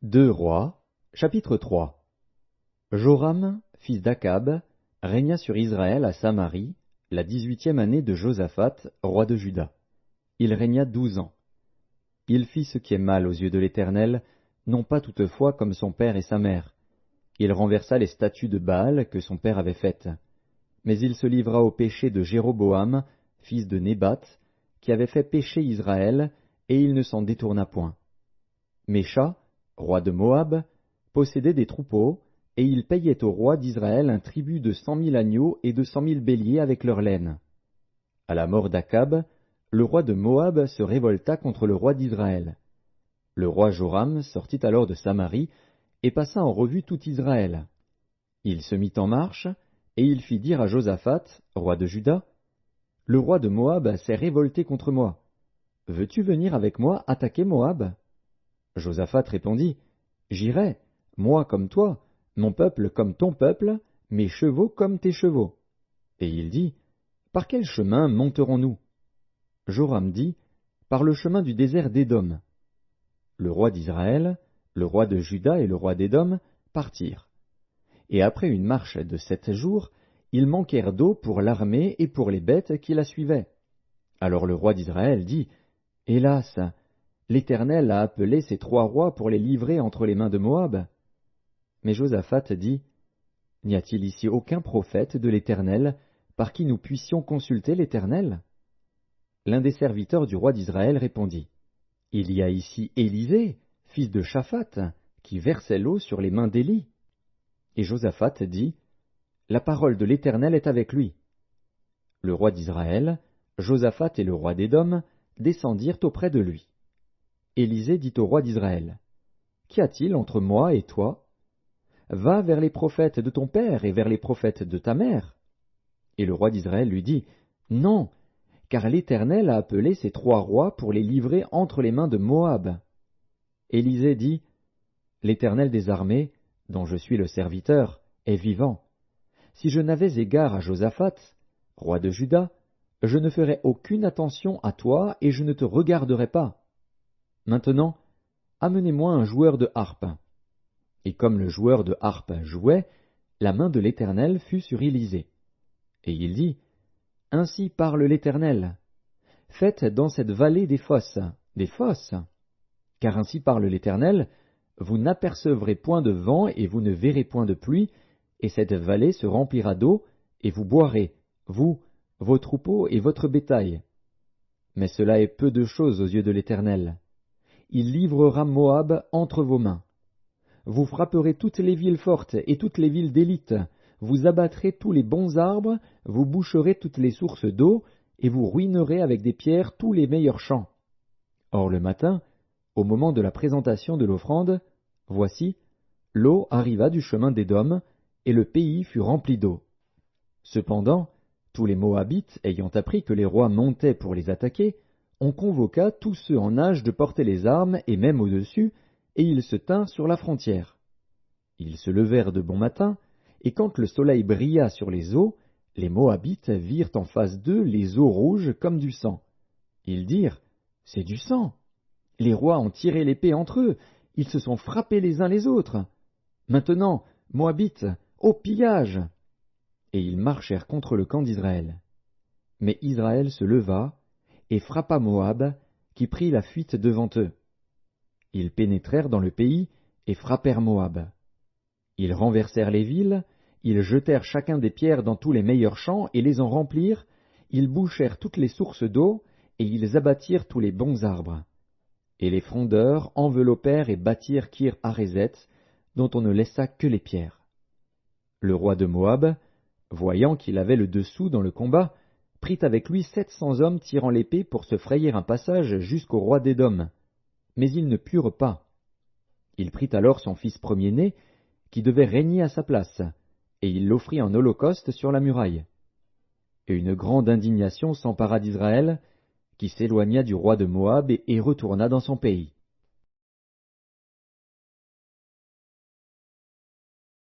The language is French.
Deux Rois, chapitre 3. Joram, fils d'Akab, régna sur Israël à Samarie, la 18e année de Josaphat, roi de Juda. Il régna 12 ans. Il fit ce qui est mal aux yeux de l'Éternel, non pas toutefois comme son père et sa mère. Il renversa les statues de Baal que son père avait faites. Mais il se livra au péché de Jéroboam, fils de Nébat, qui avait fait pécher Israël, et il ne s'en détourna point. Mécha, roi de Moab, possédait des troupeaux, et il payait au roi d'Israël un tribut de 100 000 agneaux et de 100 000 béliers avec leur laine. À la mort d'Akab, le roi de Moab se révolta contre le roi d'Israël. Le roi Joram sortit alors de Samarie et passa en revue tout Israël. Il se mit en marche, et il fit dire à Josaphat, roi de Juda, « Le roi de Moab s'est révolté contre moi. Veux-tu venir avec moi attaquer Moab ?» Josaphat répondit, « J'irai, moi comme toi, mon peuple comme ton peuple, mes chevaux comme tes chevaux. » Et il dit, « Par quel chemin monterons-nous » Joram dit, « Par le chemin du désert d'Édom. » Le roi d'Israël, le roi de Juda et le roi d'Édom partirent. Et après une marche de 7 jours, ils manquèrent d'eau pour l'armée et pour les bêtes qui la suivaient. Alors le roi d'Israël dit, « Hélas, l'Éternel a appelé ces 3 rois pour les livrer entre les mains de Moab. » Mais Josaphat dit, « N'y a-t-il ici aucun prophète de l'Éternel par qui nous puissions consulter l'Éternel » L'un des serviteurs du roi d'Israël répondit, « Il y a ici Élisée, fils de Shaphat, qui versait l'eau sur les mains d'Élie. » Et Josaphat dit, « La parole de l'Éternel est avec lui. » Le roi d'Israël, Josaphat et le roi d'Édom descendirent auprès de lui. Élisée dit au roi d'Israël, « Qu'y a-t-il entre moi et toi ? Va vers les prophètes de ton père et vers les prophètes de ta mère. » Et le roi d'Israël lui dit, « Non, car l'Éternel a appelé ces 3 rois pour les livrer entre les mains de Moab. » Élisée dit, « L'Éternel des armées, dont je suis le serviteur, est vivant. Si je n'avais égard à Josaphat, roi de Juda, je ne ferais aucune attention à toi et je ne te regarderais pas. Maintenant, amenez-moi un joueur de harpe. » Et comme le joueur de harpe jouait, la main de l'Éternel fut sur Élisée. Et il dit, « Ainsi parle l'Éternel. Faites dans cette vallée des fosses. Car ainsi parle l'Éternel, vous n'apercevrez point de vent et vous ne verrez point de pluie, et cette vallée se remplira d'eau, et vous boirez, vous, vos troupeaux et votre bétail. Mais cela est peu de chose aux yeux de l'Éternel. Il livrera Moab entre vos mains. Vous frapperez toutes les villes fortes et toutes les villes d'élite, vous abattrez tous les bons arbres, vous boucherez toutes les sources d'eau, et vous ruinerez avec des pierres tous les meilleurs champs. Or le matin, au moment de la présentation de l'offrande, voici, l'eau arriva du chemin d'Édom, et le pays fut rempli d'eau. Cependant, tous les Moabites, ayant appris que les rois montaient pour les attaquer, on convoqua tous ceux en âge de porter les armes et même au-dessus, et ils se tinrent sur la frontière. Ils se levèrent de bon matin, et quand le soleil brilla sur les eaux, les Moabites virent en face d'eux les eaux rouges comme du sang. Ils dirent, « C'est du sang. Les rois ont tiré l'épée entre eux, ils se sont frappés les uns les autres. Maintenant, Moabites, au pillage !» Et ils marchèrent contre le camp d'Israël. Mais Israël se leva et frappa Moab, qui prit la fuite devant eux. Ils pénétrèrent dans le pays et frappèrent Moab. Ils renversèrent les villes, ils jetèrent chacun des pierres dans tous les meilleurs champs et les en remplirent, ils bouchèrent toutes les sources d'eau, et ils abattirent tous les bons arbres. Et les frondeurs enveloppèrent et bâtirent Kir-Hareset, dont on ne laissa que les pierres. Le roi de Moab, voyant qu'il avait le dessous dans le combat, prit avec lui 700 hommes tirant l'épée pour se frayer un passage jusqu'au roi d'Édom. Mais ils ne purent pas. Il prit alors son fils premier-né, qui devait régner à sa place, et il l'offrit en holocauste sur la muraille. Et une grande indignation s'empara d'Israël, qui s'éloigna du roi de Moab et retourna dans son pays.